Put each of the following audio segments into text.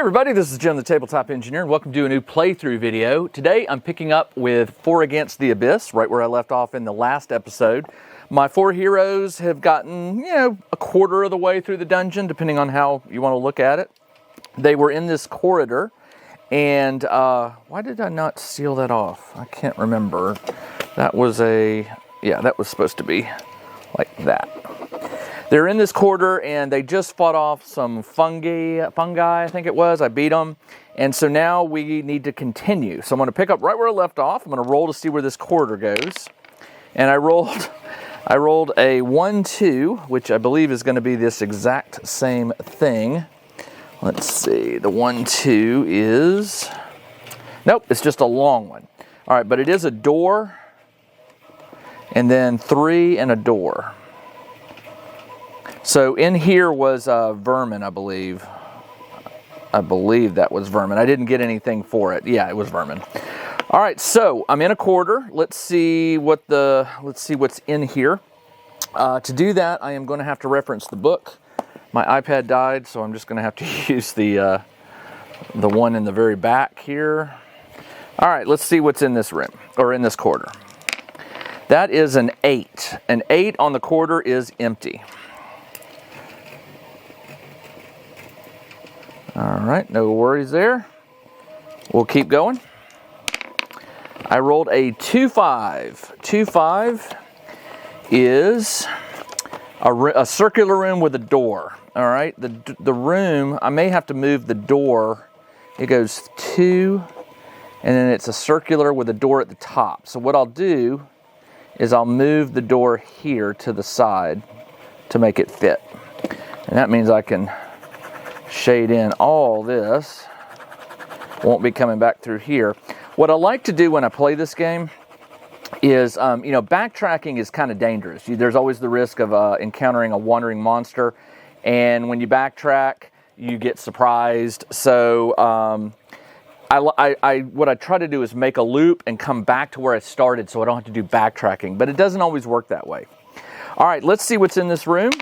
everybody, this is Jim the Tabletop Engineer, and welcome to a new playthrough video. Today I'm picking up with 4 Against the Abyss, right where I left off in the last episode. My 4 heroes have gotten, a quarter of the way through the dungeon, depending on how you want to look at it. They were in this corridor, and why did I not seal that off? I can't remember. That was that was supposed to be like that. They're in this corridor, and they just fought off some fungi, I think it was. I beat them. And so now we need to continue. So I'm going to pick up right where I left off. I'm going to roll to see where this corridor goes. And I rolled a 1-2, which I believe is going to be this exact same thing. Let's see. The 1-2 is... Nope, it's just a long one. All right, but it is a door, and then 3 and a door. So in here was vermin, I believe. I believe that was vermin. I didn't get anything for it. Yeah, it was vermin. All right, so I'm in a corridor. Let's see what's in here. To do that, I am going to have to reference the book. My iPad died, so I'm just going to have to use the one in the very back here. All right, let's see what's in this room or in this corridor. That is an 8. An 8 on the corridor is empty. All right, no worries there. We'll keep going. I rolled a 2-5. 2-5 is a circular room with a door. All right, the room, I may have to move the door. It goes 2, and then it's a circular with a door at the top. So what I'll do is I'll move the door here to the side to make it fit. And that means I can shade in all this. Won't be coming back through here. What I like to do when I play this game is, backtracking is kind of dangerous. There's always the risk of encountering a wandering monster, and when you backtrack, you get surprised. So what I try to do is make a loop and come back to where I started so I don't have to do backtracking, but it doesn't always work that way. All right, let's see what's in this room.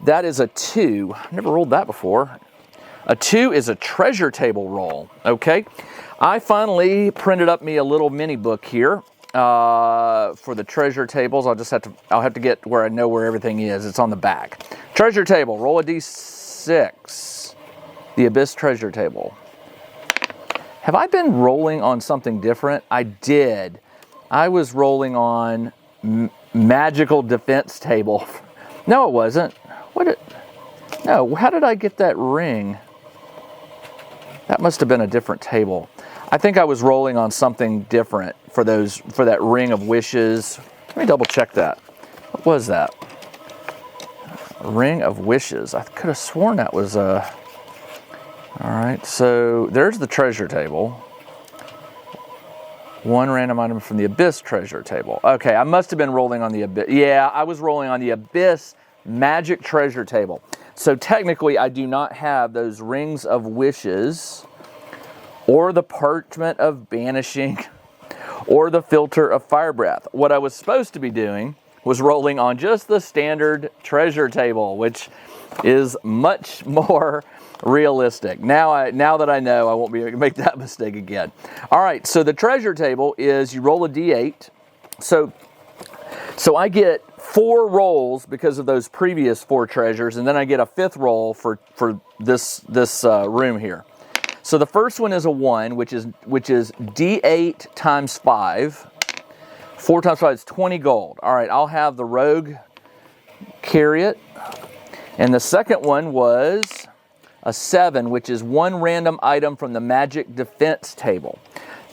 That is a 2. I've never rolled that before. A 2 is a treasure table roll, okay? I finally printed up me a little mini book here for the treasure tables. I'll have to get where I know where everything is. It's on the back. Treasure table, roll a d6. The Abyss treasure table. Have I been rolling on something different? I did. I was rolling on magical defense table. No, it wasn't. No, how did I get that ring? That must have been a different table. I think I was rolling on something different for that ring of wishes. Let me double check that. What was that? A ring of wishes. I could have sworn that was a... All right, so there's the treasure table. 1 random item from the Abyss treasure table. Okay, I must have been rolling on the Abyss. Yeah, I was rolling on the Abyss magic treasure table. So technically, I do not have those rings of wishes, or the parchment of banishing, or the filter of fire breath. What I was supposed to be doing was rolling on just the standard treasure table, which is much more realistic. Now that I know, I won't be able to make that mistake again. All right, so the treasure table is you roll a d8. So I get 4 rolls because of those previous 4 treasures, and then I get a 5th roll for this room here. So the first one is a 1, which is d8 times 5. 4 times 5 is 20 gold. All right, I'll have the rogue carry it. And the second one was a 7, which is 1 random item from the magic defense table.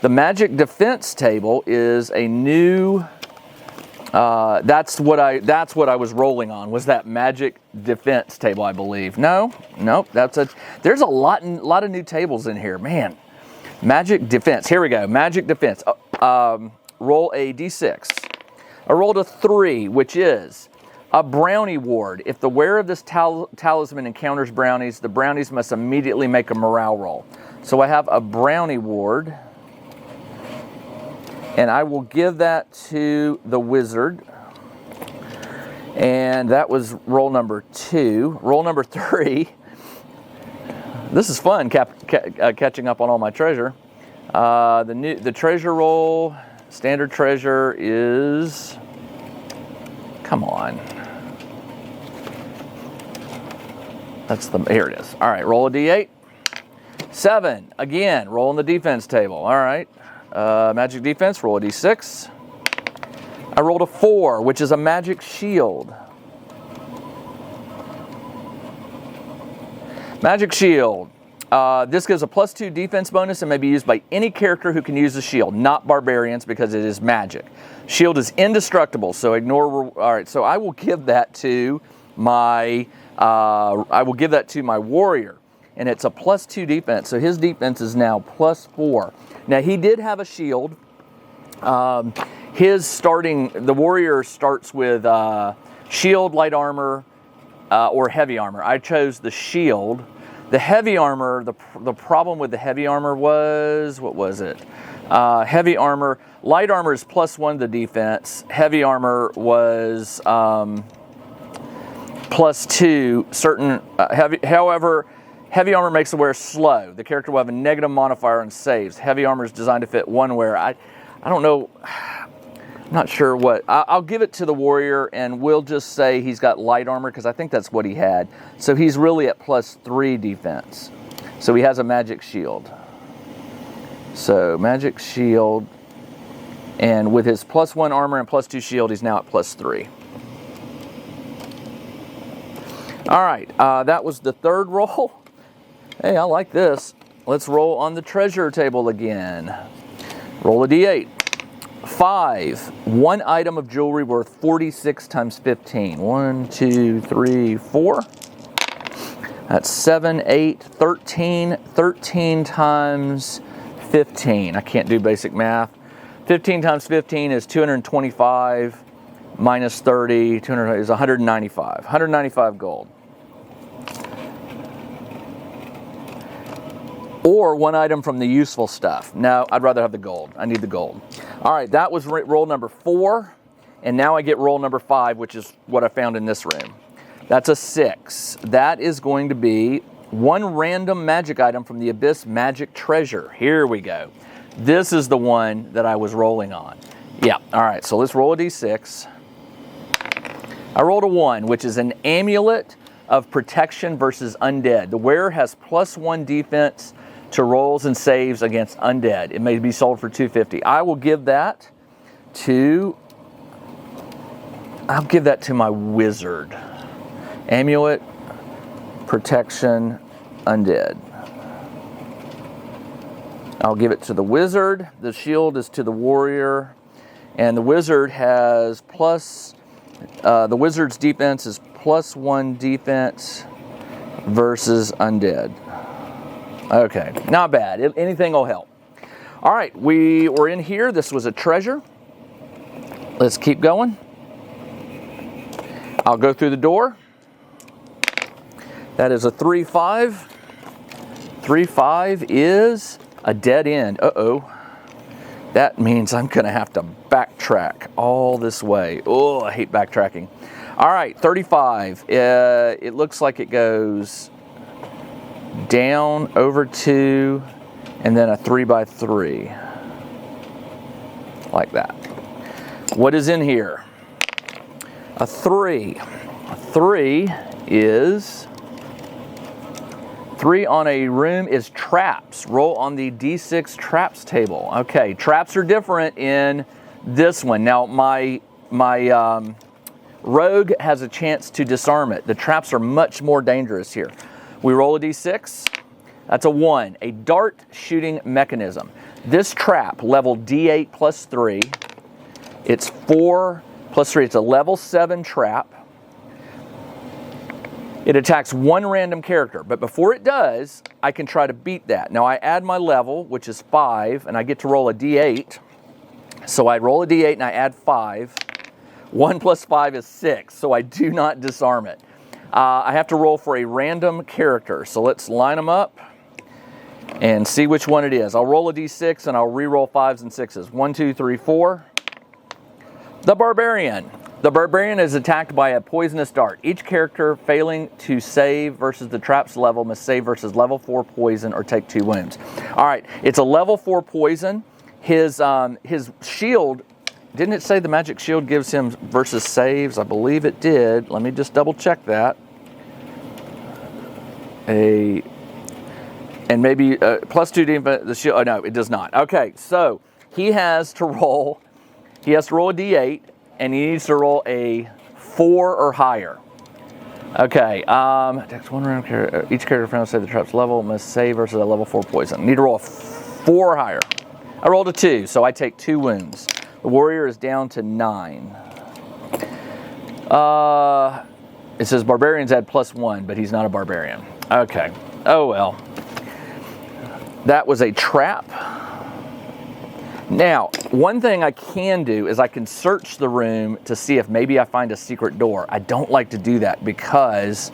The magic defense table is a new... that's what I was rolling on, was that magic defense table, I believe. Nope. There's a lot of new tables in here, man. Magic defense. Here we go. Magic defense. Roll a d6. I rolled a 3, which is a brownie ward. If the wearer of this talisman encounters brownies, the brownies must immediately make a morale roll. So I have a brownie ward. And I will give that to the wizard. And that was roll number 2. Roll number 3 This is fun, catching up on all my treasure. The treasure roll, standard treasure is, come on. Here it is. All right, roll a D8. 7, again, roll on the defense table. All right, magic defense, roll a D6. I rolled a 4, which is a magic shield. Magic shield. This gives a +2 defense bonus and may be used by any character who can use the shield, not barbarians because it is magic. Shield is indestructible, so ignore. All right, so I will give that to my. Warrior, and it's a +2 defense. So his defense is now +4. Now he did have a shield. The warrior starts with shield, light armor, or heavy armor. I chose the shield. The heavy armor, the problem with the heavy armor was, what was it? Heavy armor, light armor is +1 to defense. Heavy armor was +2. However, heavy armor makes the wearer slow. The character will have a negative modifier on saves. Heavy armor is designed to fit one wearer. I don't know. I'm not sure what. I'll give it to the warrior, and we'll just say he's got light armor because I think that's what he had. So he's really at +3 defense. So he has a magic shield. So magic shield, and with his +1 armor and +2 shield, he's now at +3. All right, that was the third roll. Hey, I like this. Let's roll on the treasure table again. Roll a D8. 5, 1 item of jewelry worth 46 times 15. 1, 2, 3, 4. That's 7, 8, 13. 13 times 15. I can't do basic math. 15 times 15 is 225 minus 30. 200 is 195. 195 gold. Or 1 item from the useful stuff. No, I'd rather have the gold. I need the gold. All right, that was roll number 4. And now I get roll number 5, which is what I found in this room. That's a 6. That is going to be 1 random magic item from the Abyss Magic Treasure. Here we go. This is the one that I was rolling on. Yeah, all right, so let's roll a D6. I rolled a 1, which is an amulet of protection versus undead. The wearer has +1 defense to rolls and saves against undead. It may be sold for $250. I will give that to, my wizard. Amulet, protection, undead. I'll give it to the wizard. The shield is to the warrior. And the wizard has the wizard's defense is +1 defense versus undead. Okay, not bad. Anything will help. All right, we were in here. This was a treasure. Let's keep going. I'll go through the door. That is a 3-5. 3-5 is a dead end. Uh-oh. That means I'm going to have to backtrack all this way. Oh, I hate backtracking. All right, 35. It looks like it goes down over 2 and then a 3x3. Like that. What is in here? A 3. A 3 is... 3 on a room is traps. Roll on the D6 traps table. Okay, traps are different in this one. Now, my rogue has a chance to disarm it. The traps are much more dangerous here. We roll a D6. That's a 1. A dart shooting mechanism. This trap, level D8 plus 3. It's 4 plus 3. It's a level 7 trap. It attacks 1 random character, but before it does, I can try to beat that. Now I add my level, which is 5, and I get to roll a D8. So I roll a D8 and I add 5. 1 plus 5 is 6, so I do not disarm it. I have to roll for a random character, so let's line them up and see which one it is. I'll roll a D6 and I'll re-roll 5s and 6s. 1, 2, 3, 4. The Barbarian. The barbarian is attacked by a poisonous dart. Each character failing to save versus the trap's level must save versus level 4 poison or take 2 wounds. All right, it's a level 4 poison. His shield, didn't it say the magic shield gives him versus saves? I believe it did. Let me just double check that. And maybe +2 defense, the shield, oh no, it does not. Okay, so he has to roll a D8, and he needs to roll a 4 or higher. Okay, takes 1 round. Each character found to save the trap's level must save versus a level 4 poison. Need to roll a 4 or higher. I rolled a 2, so I take 2 wounds. The warrior is down to 9. It says barbarians add +1, but he's not a barbarian. Okay. Oh well. That was a trap. Now, one thing I can do is I can search the room to see if maybe I find a secret door. I don't like to do that because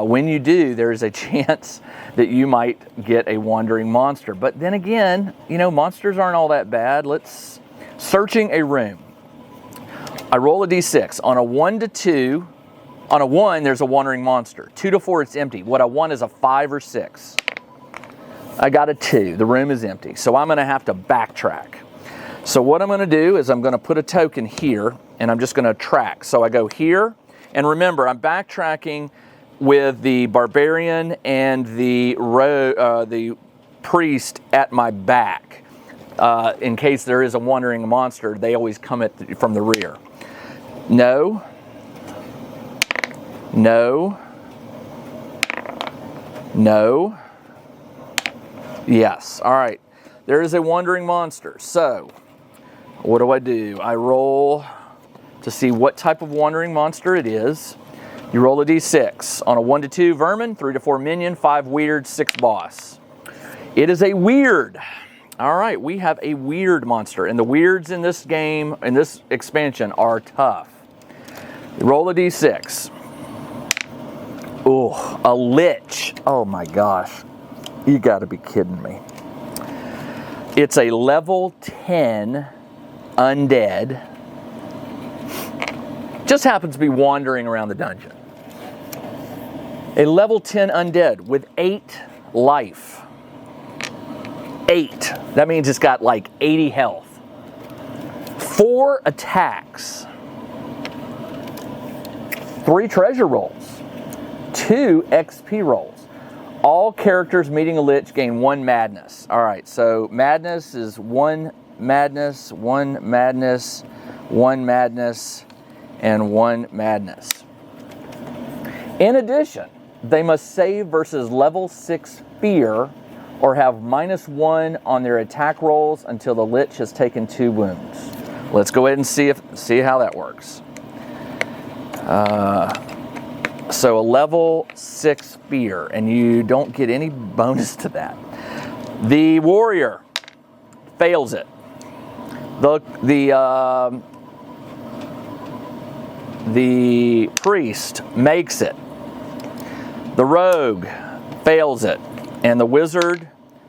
when you do, there is a chance that you might get a wandering monster. But then again, you know, monsters aren't all that bad. Searching a room. I roll a d6. On a 1 to 2, on a 1, there's a wandering monster. 2 to 4, it's empty. What I want is a 5 or 6. I got a 2. The room is empty. So I'm going to have to backtrack. So what I'm going to do is I'm going to put a token here, and I'm just going to track. So I go here, and remember, I'm backtracking with the barbarian and the priest at my back. In case there is a wandering monster, they always come from the rear. No. No. No. Yes. All right. There is a wandering monster. So, what do? I roll to see what type of wandering monster it is. You roll a d6. On a 1 to 2, vermin. 3 to 4, minion. 5, weird. 6, boss. It is a weird. All right. We have a weird monster. And the weirds in this game, in this expansion, are tough. You roll a d6. Oh, a lich. Oh my gosh. You gotta be kidding me. It's a level 10 undead. Just happens to be wandering around the dungeon. A level 10 undead with 8 life. 8. That means it's got like 80 health. 4 attacks. 3 treasure rolls. 2 XP rolls. All characters meeting a lich gain 1 madness. All right, so madness is 1 madness, 1 madness, 1 madness, and 1 madness. In addition, they must save versus level 6 fear or have -1 on their attack rolls until the lich has taken 2 wounds. Let's go ahead and see how that works. So a level 6 fear, and you don't get any bonus to that. The warrior fails it. The priest makes it. The rogue fails it, and the wizard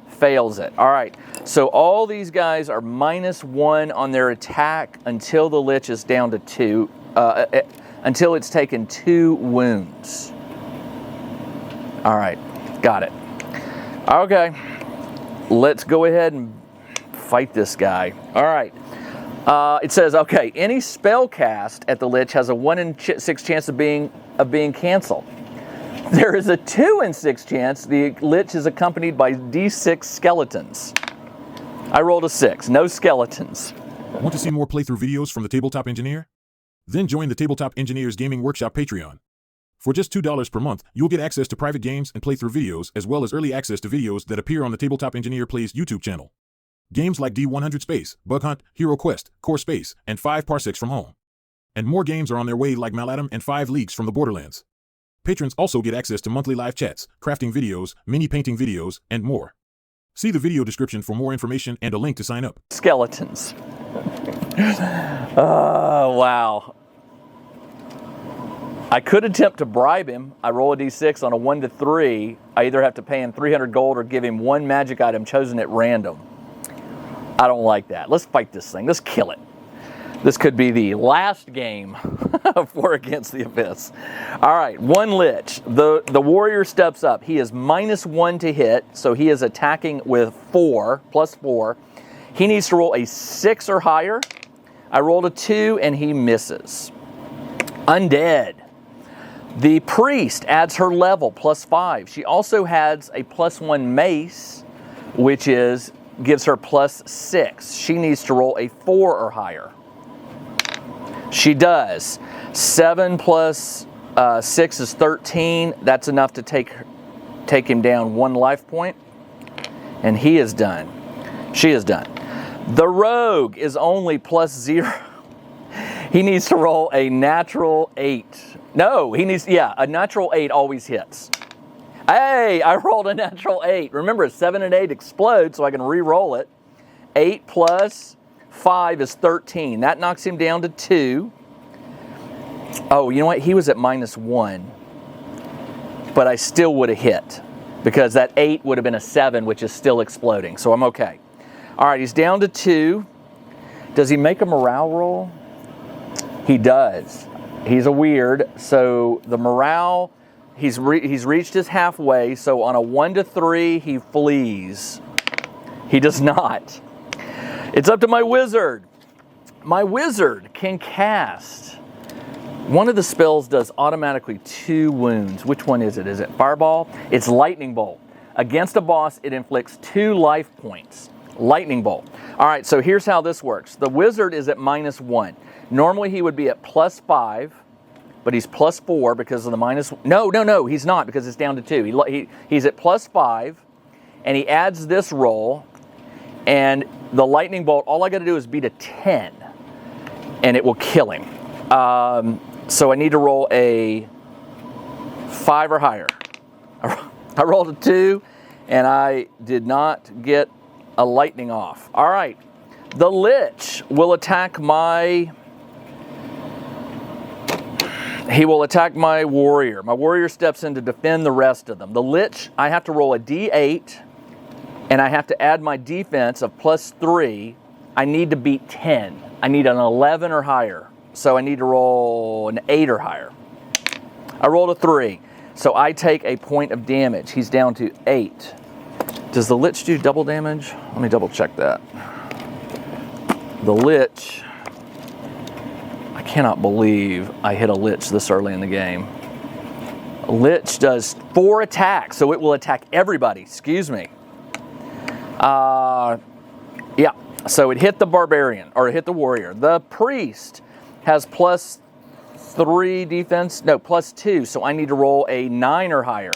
fails it. All right, so all these guys are -1 on their attack until the lich is down to 2. Until it's taken 2 wounds. All right, got it. Okay, let's go ahead and fight this guy. All right, it says, okay, any spell cast at the lich has a 1 in 6 chance of being canceled. There is a 2 in 6 chance the lich is accompanied by D6 skeletons. I rolled a 6, no skeletons. Want to see more playthrough videos from the Tabletop Engineer? Then join the Tabletop Engineers Gaming Workshop Patreon. For just $2 per month, you'll get access to private games and playthrough videos, as well as early access to videos that appear on the Tabletop Engineer Plays YouTube channel. Games like D100 Space, Bug Hunt, Hero Quest, Core Space, and 5 Parsecs from Home. And more games are on their way like Malatom and 5 Leagues from the Borderlands. Patrons also get access to monthly live chats, crafting videos, mini painting videos, and more. See the video description for more information and a link to sign up. Skeletons. Oh, wow. I could attempt to bribe him. I roll a d6 on a 1 to 3. I either have to pay him 300 gold or give him 1 magic item chosen at random. I don't like that. Let's fight this thing. Let's kill it. This could be the last game of War Against the Abyss. All right, one lich. The warrior steps up. He is -1 to hit, so he is attacking with 4, +4. He needs to roll a 6 or higher. I rolled a 2 and he misses. Undead. The priest adds her level, +5. She also has a +1 mace, which gives her +6. She needs to roll a 4 or higher. She does. 7 plus 6 is 13. That's enough to take him down 1 life point. And he is done. She is done. The rogue is only +0. He needs to roll a natural 8. No, a natural 8 always hits. Hey, I rolled a natural 8. Remember, 7 and 8 explode, so I can re-roll it. 8 plus 5 is 13. That knocks him down to 2. Oh, you know what? He was at -1. But I still would have hit, because that 8 would have been a 7, which is still exploding. So I'm okay. All right, he's down to 2. Does he make a morale roll? He does. He's a weird. So the morale, he's reached his halfway. So on a 1 to 3, he flees. He does not. It's up to my wizard. My wizard can cast. One of the spells does automatically 2 wounds. Which one is it? Is it Fireball? It's Lightning Bolt. Against a boss, it inflicts 2 life points. Lightning Bolt. All right, so here's how this works. The wizard is at -1. Normally he would be at +5, but he's +4 because of the minus. No, he's not, because it's down to 2. He's at +5, and he adds this roll, and the lightning bolt, all I got to do is beat a 10, and it will kill him. So I need to roll a 5 or higher. I rolled a 2, and I did not get a lightning off. All right, the lich will attack my. He will attack my warrior. My warrior steps in to defend the rest of them. The lich, I have to roll a d8, and I have to add my defense of +3. I need to beat 10. I need an 11 or higher. So I need to roll an 8 or higher. I rolled a 3. So I take a point of damage. He's down to 8. Does the lich do double damage? Let me double check that. The lich, I cannot believe I hit a lich this early in the game. A lich does 4 attacks, so it will attack everybody. Excuse me. Yeah, so it hit the barbarian, or it hit the warrior. The priest has +3 defense, no, +2, so I need to roll a 9 or higher.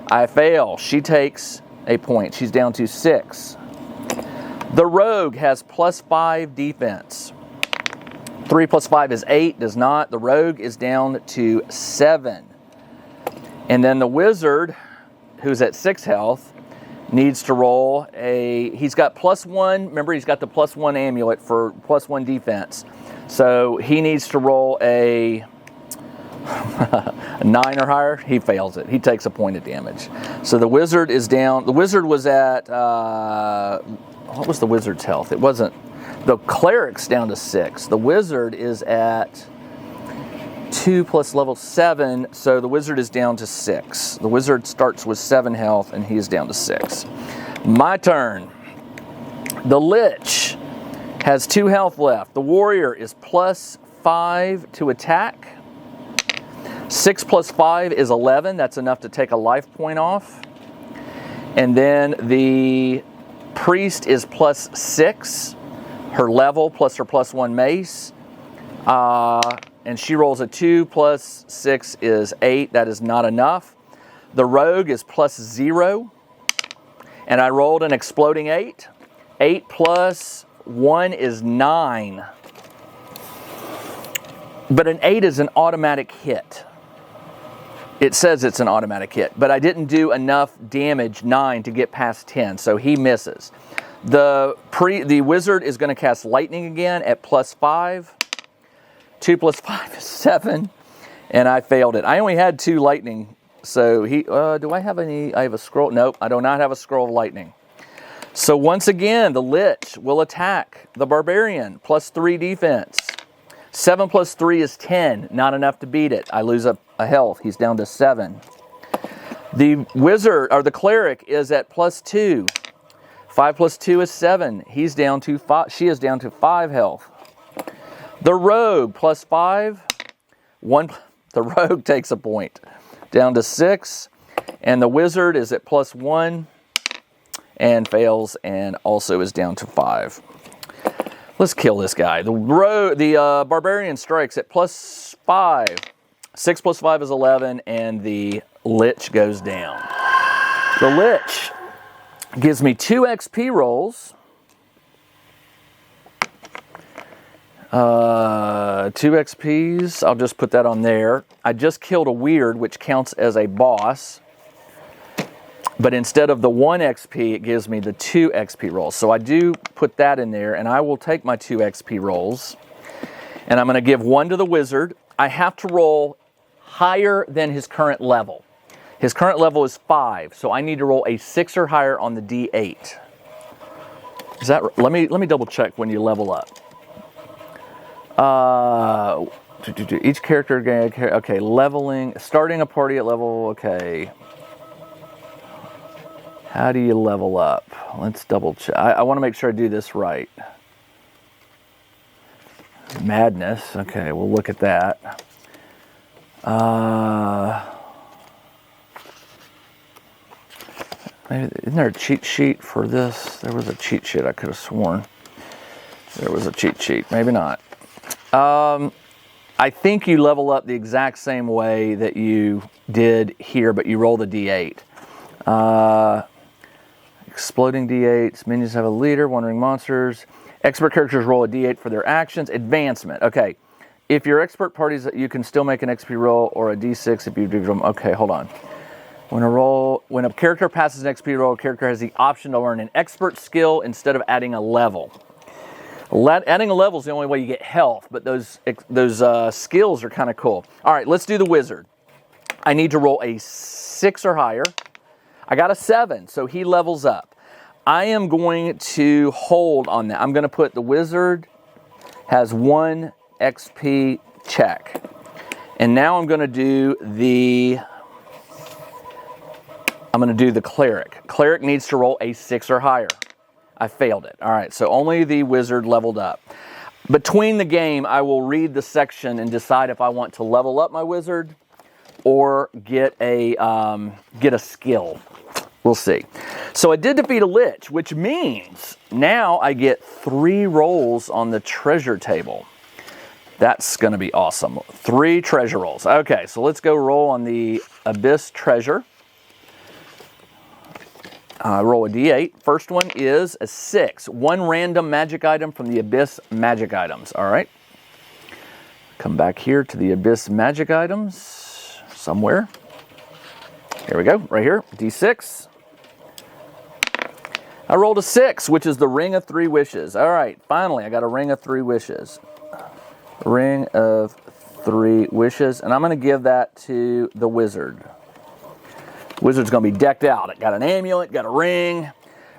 I fail. She takes a point. She's down to 6. The rogue has +5 defense. 3 plus 5 is 8, does not. The rogue is down to 7. And then the wizard, who's at 6 health, needs to roll he's got +1, remember he's got the +1 amulet for +1 defense. So he needs to roll a 9 or higher. He fails it. He takes a point of damage. So the wizard is down. The wizard was at, what was the wizard's health? It wasn't, the cleric's down to 6. The wizard is at 2 plus level 7, so the wizard is down to 6. The wizard starts with 7 health, and he is down to 6. My turn. The lich has 2 health left. The warrior is +5 to attack. 6 plus 5 is 11. That's enough to take a life point off. And then the priest is +6. Her level plus her +1 mace. And she rolls a 2 plus 6 is 8. That is not enough. The rogue is +0. And I rolled an exploding 8. 8 plus 1 is 9. But an 8 is an automatic hit. It says it's an automatic hit, but I didn't do enough damage, 9, to get past 10, so he misses. The wizard is going to cast lightning again at +5. 2 plus 5 is 7, and I failed it. I only had 2 lightning, so do I have any? I have a scroll. Nope, I do not have a scroll of lightning. So once again, the lich will attack the barbarian, +3 defense. 7 + 3 is 10, not enough to beat it. I lose a health, he's down to 7. The wizard, or the cleric, is at +2. 5 + 2 is 7, he's down to 5, she is down to 5 health. The rogue, +5, the rogue takes a point, down to 6. And the wizard is at +1 and fails and also is down to 5. Let's kill this guy. The barbarian strikes at +5. 6 + 5 is 11, and the lich goes down. The lich gives me 2 XP rolls. 2 XPs, I'll just put that on there. I just killed a weird, which counts as a boss. But instead of the 1 XP, it gives me the 2 XP rolls. So I do put that in there, and I will take my 2 XP rolls. And I'm going to give 1 to the wizard. I have to roll higher than his current level. His current level is 5, so I need to roll a 6 or higher on the D8. Is that? Let me double check when you level up. Each character, okay, leveling, starting a party at level, okay. How do you level up? Let's double check. I want to make sure I do this right. Madness. Okay, we'll look at that. Isn't there a cheat sheet for this? There was a cheat sheet. I could have sworn there was a cheat sheet. Maybe not. I think you level up the exact same way that you did here, but you roll the D8. Exploding D8s. Minions have a leader. Wandering monsters. Expert characters roll a D8 for their actions. Advancement. Okay. If your expert parties, you can still make an XP roll or a D6 if you do them. Okay, hold on. When a character passes an XP roll, a character has the option to learn an expert skill instead of adding a level. Adding a level is the only way you get health, but those skills are kind of cool. All right, let's do the wizard. I need to roll a 6 or higher. I got a 7, so he levels up. I am going to hold on that. I'm going to put the wizard has 1 XP check. And now I'm going to do the cleric. Cleric needs to roll a 6 or higher. I failed it. All right, so only the wizard leveled up. Between the game, I will read the section and decide if I want to level up my wizard or get a skill. We'll see. So I did defeat a lich, which means now I get 3 rolls on the treasure table. That's going to be awesome. 3 treasure rolls. Okay, so let's go roll on the Abyss treasure. Roll a D8. First one is a 6. 1 random magic item from the Abyss magic items. All right. Come back here to the Abyss magic items somewhere. Here we go, right here. D6. I rolled a 6, which is the Ring of 3 Wishes. All right, finally, I got a Ring of 3 Wishes. Ring of 3 Wishes, and I'm going to give that to the wizard. Wizard's going to be decked out. It got an amulet, got a ring,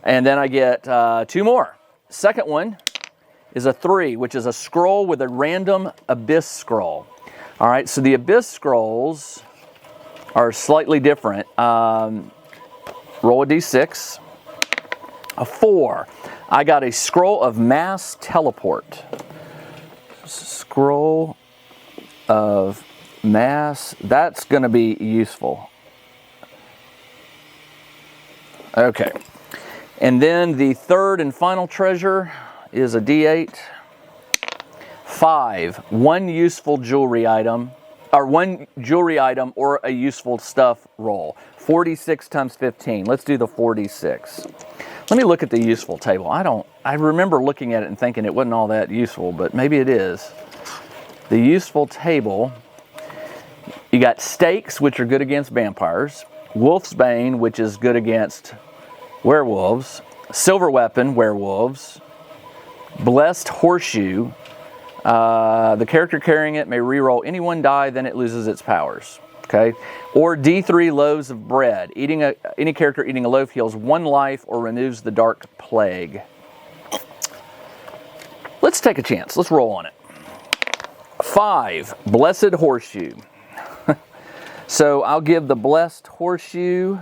and then I get 2 more. Second one is a 3, which is a scroll with a random Abyss scroll. All right, so the Abyss scrolls are slightly different. Roll a D6. A 4. I got a scroll of mass teleport. Scroll of mass. That's going to be useful. Okay. And then the third and final treasure is a D8. 5. 1 useful jewelry item. Or 1 jewelry item or a useful stuff roll. 46 times 15. Let's do the 46. Let me look at the useful table. I remember looking at it and thinking it wasn't all that useful, but maybe it is. The useful table, you got stakes, which are good against vampires. Wolf's Bane, which is good against werewolves. Silver Weapon, werewolves. Blessed Horseshoe. The character carrying it may reroll any 1 die, then it loses its powers. Okay, or D3 loaves of bread. Any character eating a loaf heals 1 life or removes the dark plague. Let's take a chance. Let's roll on it. 5, blessed horseshoe. So I'll give the blessed horseshoe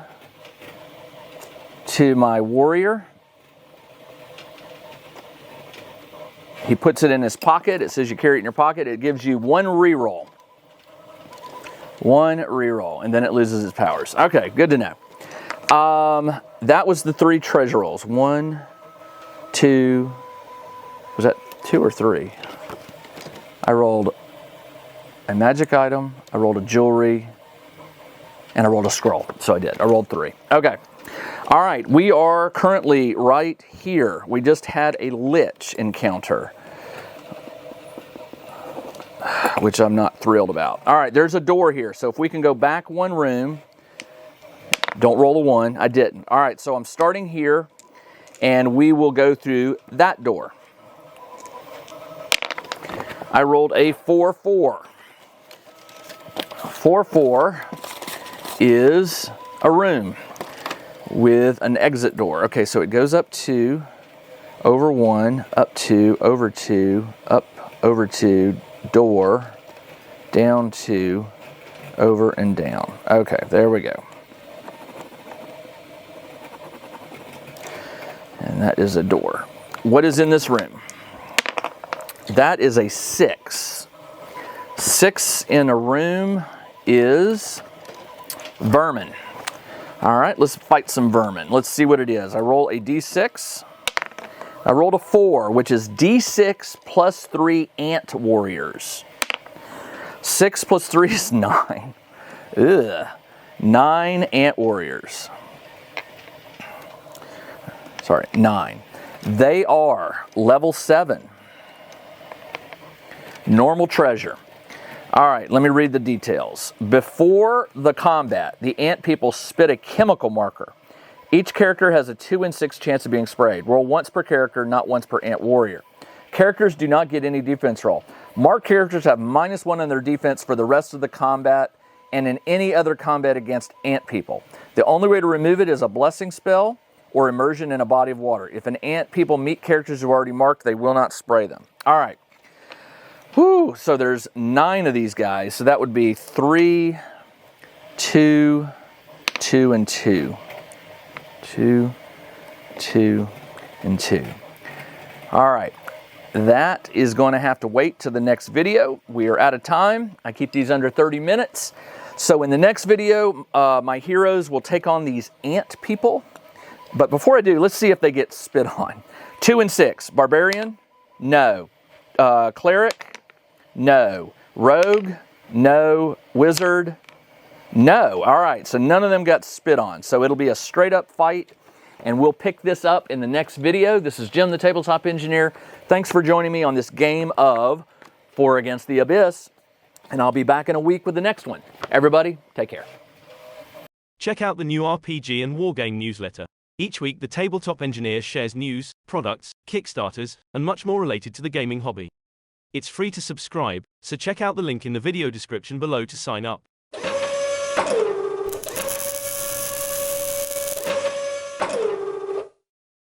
to my warrior. He puts it in his pocket. It says you carry it in your pocket. It gives you 1 reroll. 1 reroll, and then it loses its powers. Okay, good to know. That was the 3 treasure rolls. 1, 2, was that 2 or 3? I rolled a magic item, I rolled a jewelry, and I rolled a scroll. So I rolled 3. Okay. All right, we are currently right here. We just had a lich encounter, which I'm not thrilled about. All right, there's a door here. So if we can go back 1 room, don't roll a 1. I didn't. All right, so I'm starting here, and we will go through that door. I rolled a 4-4. 4-4 is a room with an exit door. Okay, so it goes up 2, over 1, up 2, over 2, up, over 2, door, down 2, over and down. Okay, there we go. And that is a door. What is in this room? That is a 6. 6 in a room is vermin. All right, let's fight some vermin. Let's see what it is. I roll a d6. I rolled a 4, which is d6 plus 3 ant warriors. 6 plus 3 is 9. Ugh. 9 ant warriors. Sorry, 9. They are level 7. Normal treasure. All right, let me read the details. Before the combat, the ant people spit a chemical marker. Each character has a 2 in 6 chance of being sprayed. Roll once per character, not once per ant warrior. Characters do not get any defense roll. Marked characters have -1 on their defense for the rest of the combat and in any other combat against ant people. The only way to remove it is a blessing spell or immersion in a body of water. If an ant people meet characters who are already marked, they will not spray them. All right. Whew, so there's 9 of these guys. So that would be 3, 2, 2, and 2. 2, 2, and 2. All right. That is going to have to wait to the next video. We are out of time. I keep these under 30 minutes. So in the next video, my heroes will take on these ant people. But before I do, let's see if they get spit on. 2 and 6. Barbarian? No. Cleric? No. Rogue? No. Wizard? No. All right, so none of them got spit on. So it'll be a straight up fight, and we'll pick this up in the next video. This is Jim, the Tabletop Engineer. Thanks for joining me on this game of 4 Against the Abyss, and I'll be back in a week with the next one. Everybody, take care. Check out the new RPG and Wargame newsletter. Each week, the Tabletop Engineer shares news, products, Kickstarters, and much more related to the gaming hobby. It's free to subscribe, so check out the link in the video description below to sign up.